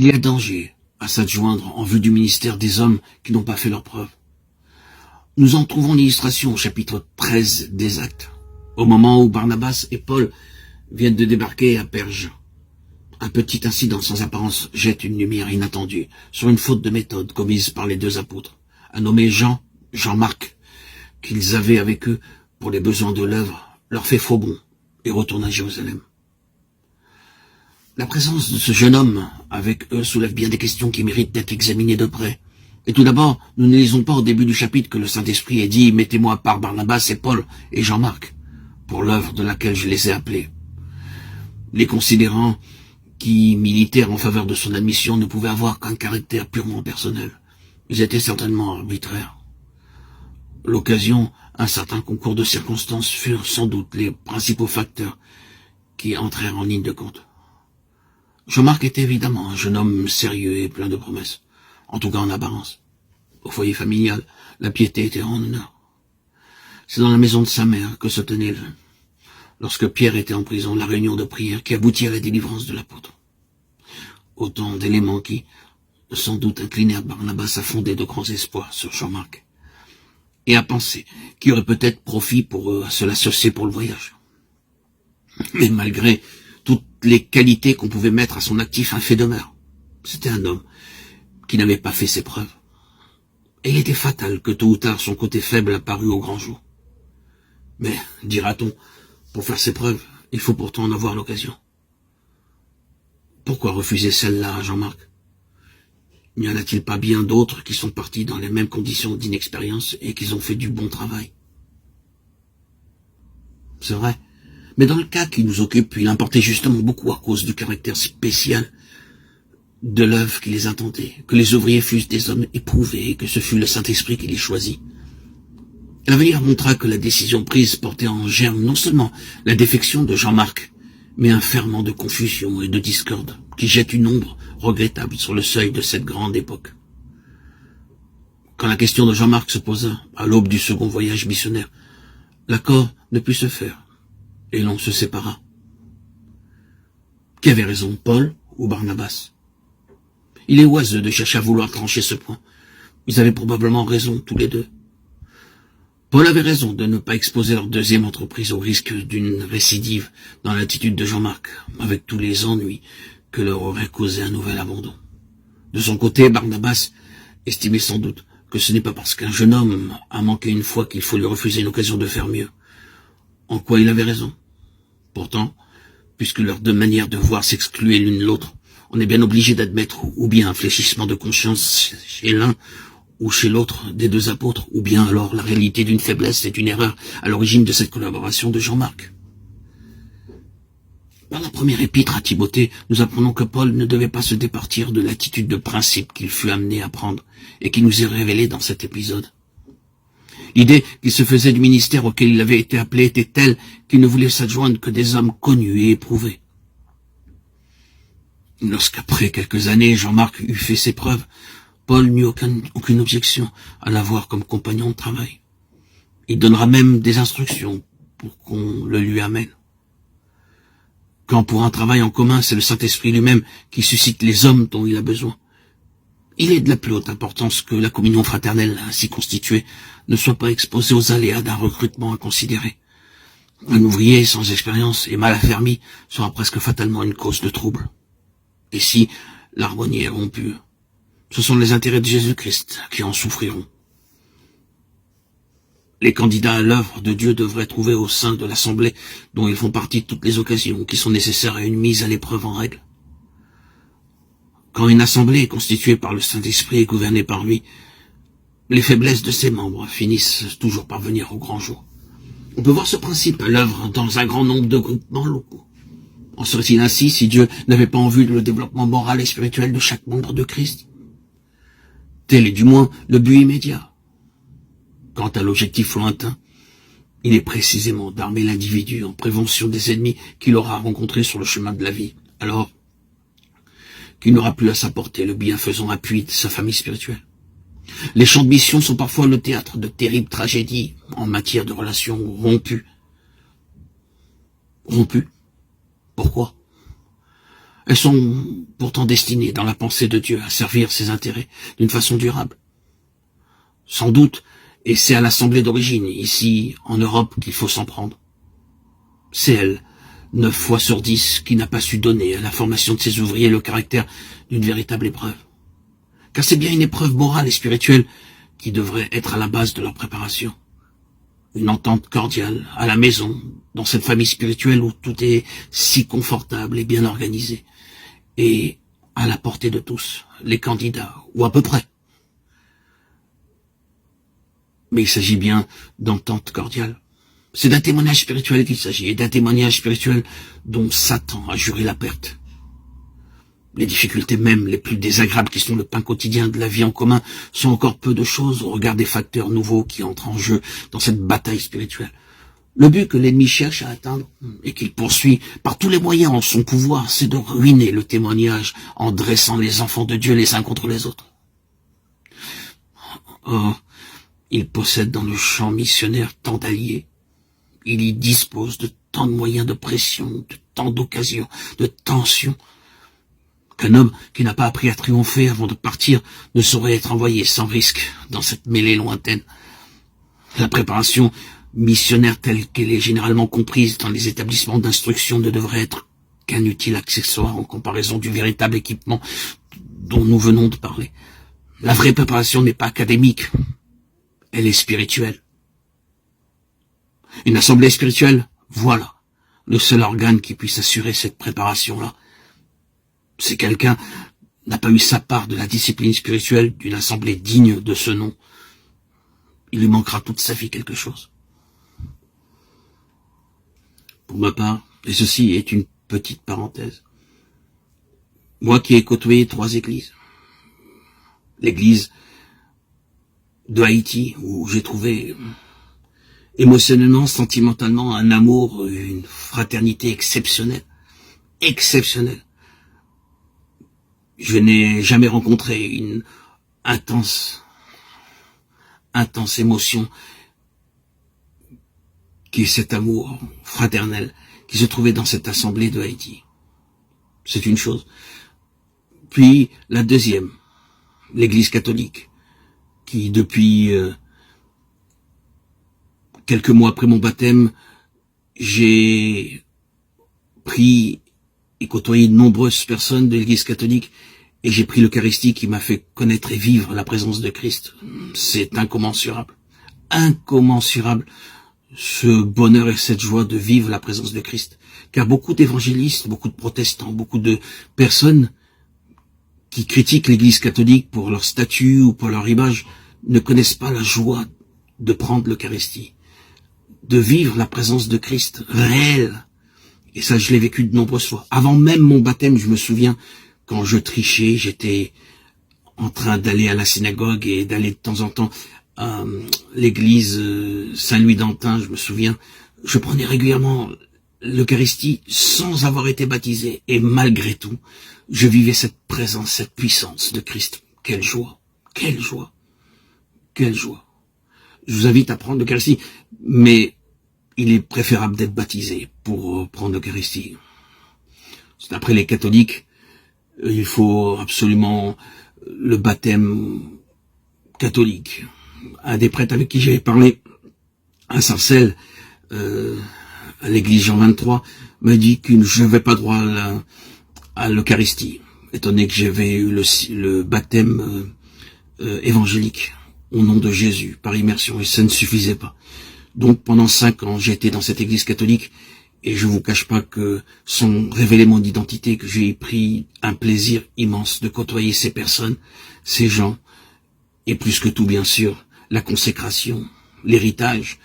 Il y a danger à s'adjoindre en vue du ministère des hommes qui n'ont pas fait leurs preuves. Nous en trouvons l'illustration au chapitre 13 des Actes, au moment où Barnabas et Paul viennent de débarquer à Perge. Un petit incident sans apparence jette une lumière inattendue sur une faute de méthode commise par les deux apôtres, un nommé Jean-Marc, qu'ils avaient avec eux pour les besoins de l'œuvre, leur fait faux bond et retourne à Jérusalem. La présence de ce jeune homme avec eux soulève bien des questions qui méritent d'être examinées de près. Et tout d'abord, nous ne lisons pas au début du chapitre que le Saint-Esprit ait dit « Mettez-moi par Barnabas et Paul et Jean-Marc pour l'œuvre de laquelle je les ai appelés ». Les considérants qui militèrent en faveur de son admission ne pouvaient avoir qu'un caractère purement personnel. Ils étaient certainement arbitraires. L'occasion, un certain concours de circonstances furent sans doute les principaux facteurs qui entrèrent en ligne de compte. Jean-Marc était évidemment un jeune homme sérieux et plein de promesses, en tout cas en apparence. Au foyer familial, la piété était en honneur. C'est dans la maison de sa mère que se tenait, lorsque Pierre était en prison, la réunion de prière qui aboutit à la délivrance de l'apôtre. Autant d'éléments qui, sans doute, inclinèrent Barnabas à fonder de grands espoirs sur Jean-Marc, et à penser qu'il y aurait peut-être profit pour eux à se l'associer pour le voyage. Mais malgré toutes les qualités qu'on pouvait mettre à son actif, un fait demeure. C'était un homme qui n'avait pas fait ses preuves. Et il était fatal que tôt ou tard son côté faible apparût au grand jour. Mais, dira-t-on, pour faire ses preuves, il faut pourtant en avoir l'occasion. Pourquoi refuser celle-là à Jean-Marc? N'y en a-t-il pas bien d'autres qui sont partis dans les mêmes conditions d'inexpérience et qui ont fait du bon travail? C'est vrai. Mais dans le cas qui nous occupe, il importait justement beaucoup à cause du caractère spécial de l'œuvre qui les attendait, que les ouvriers fussent des hommes éprouvés et que ce fut le Saint-Esprit qui les choisit. L'avenir montra que la décision prise portait en germe non seulement la défection de Jean-Marc, mais un ferment de confusion et de discorde qui jette une ombre regrettable sur le seuil de cette grande époque. Quand la question de Jean-Marc se posa, à l'aube du second voyage missionnaire, l'accord ne put se faire, et l'on se sépara. Qui avait raison, Paul ou Barnabas? Il est oiseux de chercher à vouloir trancher ce point. Ils avaient probablement raison, tous les deux. Paul avait raison de ne pas exposer leur deuxième entreprise au risque d'une récidive dans l'attitude de Jean-Marc, avec tous les ennuis que leur aurait causé un nouvel abandon. De son côté, Barnabas estimait sans doute que ce n'est pas parce qu'un jeune homme a manqué une fois qu'il faut lui refuser une occasion de faire mieux. En quoi il avait raison? Pourtant, puisque leurs deux manières de voir s'excluaient l'une l'autre, on est bien obligé d'admettre ou bien un fléchissement de conscience chez l'un ou chez l'autre des deux apôtres, ou bien alors la réalité d'une faiblesse et d'une erreur à l'origine de cette collaboration de Jean-Marc. Dans la première épître à Timothée, nous apprenons que Paul ne devait pas se départir de l'attitude de principe qu'il fut amené à prendre et qui nous est révélée dans cet épisode. L'idée qu'il se faisait du ministère auquel il avait été appelé était telle qu'il ne voulait s'adjoindre que des hommes connus et éprouvés. Lorsqu'après quelques années, Jean-Marc eut fait ses preuves, Paul n'eut aucune objection à l'avoir comme compagnon de travail. Il donnera même des instructions pour qu'on le lui amène. Quand pour un travail en commun, c'est le Saint-Esprit lui-même qui suscite les hommes dont il a besoin. Il est de la plus haute importance que la communion fraternelle ainsi constituée ne soit pas exposée aux aléas d'un recrutement inconsidéré. Un ouvrier sans expérience et mal affermi sera presque fatalement une cause de trouble. Et si l'harmonie est rompue, ce sont les intérêts de Jésus-Christ qui en souffriront. Les candidats à l'œuvre de Dieu devraient trouver au sein de l'Assemblée, dont ils font partie, toutes les occasions qui sont nécessaires à une mise à l'épreuve en règle. Quand une assemblée est constituée par le Saint-Esprit et gouvernée par lui, les faiblesses de ses membres finissent toujours par venir au grand jour. On peut voir ce principe à l'œuvre dans un grand nombre de groupements locaux. En serait-il ainsi si Dieu n'avait pas en vue le développement moral et spirituel de chaque membre de Christ? Tel est du moins le but immédiat. Quant à l'objectif lointain, il est précisément d'armer l'individu en prévention des ennemis qu'il aura rencontrés sur le chemin de la vie, alors qu'il n'aura plus à sa portée le bienfaisant appui de sa famille spirituelle. Les champs de mission sont parfois le théâtre de terribles tragédies en matière de relations rompues. Rompues? Pourquoi? Elles sont pourtant destinées, dans la pensée de Dieu, à servir ses intérêts d'une façon durable. Sans doute, et c'est à l'Assemblée d'origine, ici en Europe, qu'il faut s'en prendre. C'est elle, 9 fois sur 10, qui n'a pas su donner à la formation de ses ouvriers le caractère d'une véritable épreuve. Car c'est bien une épreuve morale et spirituelle qui devrait être à la base de leur préparation. Une entente cordiale, à la maison, dans cette famille spirituelle où tout est si confortable et bien organisé, et à la portée de tous, les candidats, ou à peu près. Mais il s'agit bien d'entente cordiale. C'est d'un témoignage spirituel qu'il s'agit, et d'un témoignage spirituel dont Satan a juré la perte. Les difficultés même les plus désagréables qui sont le pain quotidien de la vie en commun sont encore peu de choses au regard des facteurs nouveaux qui entrent en jeu dans cette bataille spirituelle. Le but que l'ennemi cherche à atteindre et qu'il poursuit par tous les moyens en son pouvoir, c'est de ruiner le témoignage en dressant les enfants de Dieu les uns contre les autres. Or, il possède dans le champ missionnaire tant d'alliés. Il y dispose de tant de moyens de pression, de tant d'occasions, de tensions, qu'un homme qui n'a pas appris à triompher avant de partir ne saurait être envoyé sans risque dans cette mêlée lointaine. La préparation missionnaire telle qu'elle est généralement comprise dans les établissements d'instruction ne devrait être qu'un utile accessoire en comparaison du véritable équipement dont nous venons de parler. La vraie préparation n'est pas académique, elle est spirituelle. Une assemblée spirituelle, voilà le seul organe qui puisse assurer cette préparation-là. Si quelqu'un n'a pas eu sa part de la discipline spirituelle d'une assemblée digne de ce nom, il lui manquera toute sa vie quelque chose. Pour ma part, et ceci est une petite parenthèse, moi qui ai côtoyé 3 églises, l'église de Haïti, où j'ai trouvé émotionnellement, sentimentalement, un amour, une fraternité exceptionnelle. Je n'ai jamais rencontré une intense émotion qui est cet amour fraternel qui se trouvait dans cette assemblée de Haïti. C'est une chose. Puis la deuxième, l'église catholique, qui depuis quelques mois après mon baptême, j'ai pris et côtoyé de nombreuses personnes de l'église catholique, et j'ai pris l'Eucharistie qui m'a fait connaître et vivre la présence de Christ. C'est incommensurable. Incommensurable, ce bonheur et cette joie de vivre la présence de Christ. Car beaucoup d'évangélistes, beaucoup de protestants, beaucoup de personnes qui critiquent l'église catholique pour leur statut ou pour leur image, ne connaissent pas la joie de prendre l'Eucharistie, de vivre la présence de Christ réelle. Et ça, je l'ai vécu de nombreuses fois. Avant même mon baptême, je me souviens, quand je trichais, j'étais en train d'aller à la synagogue et d'aller de temps en temps à l'église Saint-Louis d'Antin, je me souviens, je prenais régulièrement l'Eucharistie sans avoir été baptisé. Et malgré tout, je vivais cette présence, cette puissance de Christ. Quelle joie, quelle joie, quelle joie. Je vous invite à prendre l'Eucharistie, mais il est préférable d'être baptisé pour prendre l'Eucharistie. D'après les catholiques, il faut absolument le baptême catholique. Un des prêtres avec qui j'avais parlé à Sarcelles, à l'église Jean 23, m'a dit que je n'avais pas droit à l'Eucharistie, étant donné que j'avais eu le baptême évangélique au nom de Jésus, par immersion, et ça ne suffisait pas. Donc pendant 5 ans, j'ai été dans cette église catholique, et je vous cache pas que sans révéler mon identité, que j'ai pris un plaisir immense de côtoyer ces personnes, ces gens, et plus que tout bien sûr, la consécration, l'héritage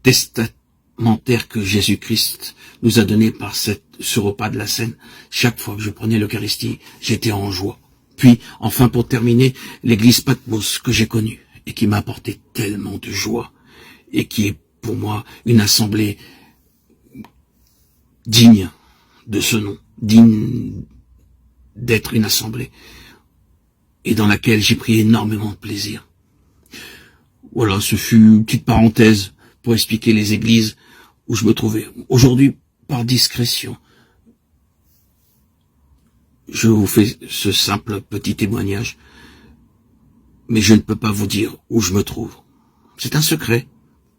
testamentaire que Jésus-Christ nous a donné par ce repas de la Seine. Chaque fois que je prenais l'Eucharistie, j'étais en joie. Puis, enfin pour terminer, l'église Patmos que j'ai connue, et qui m'a apporté tellement de joie, et qui est pour moi une assemblée digne de ce nom, digne d'être une assemblée, et dans laquelle j'ai pris énormément de plaisir. Voilà, ce fut une petite parenthèse pour expliquer les églises où je me trouvais. Aujourd'hui, par discrétion, je vous fais ce simple petit témoignage, mais je ne peux pas vous dire où je me trouve. C'est un secret,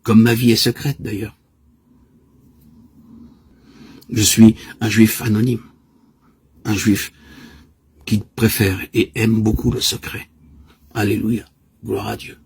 comme ma vie est secrète d'ailleurs. Je suis un juif anonyme, un juif qui préfère et aime beaucoup le secret. Alléluia, gloire à Dieu.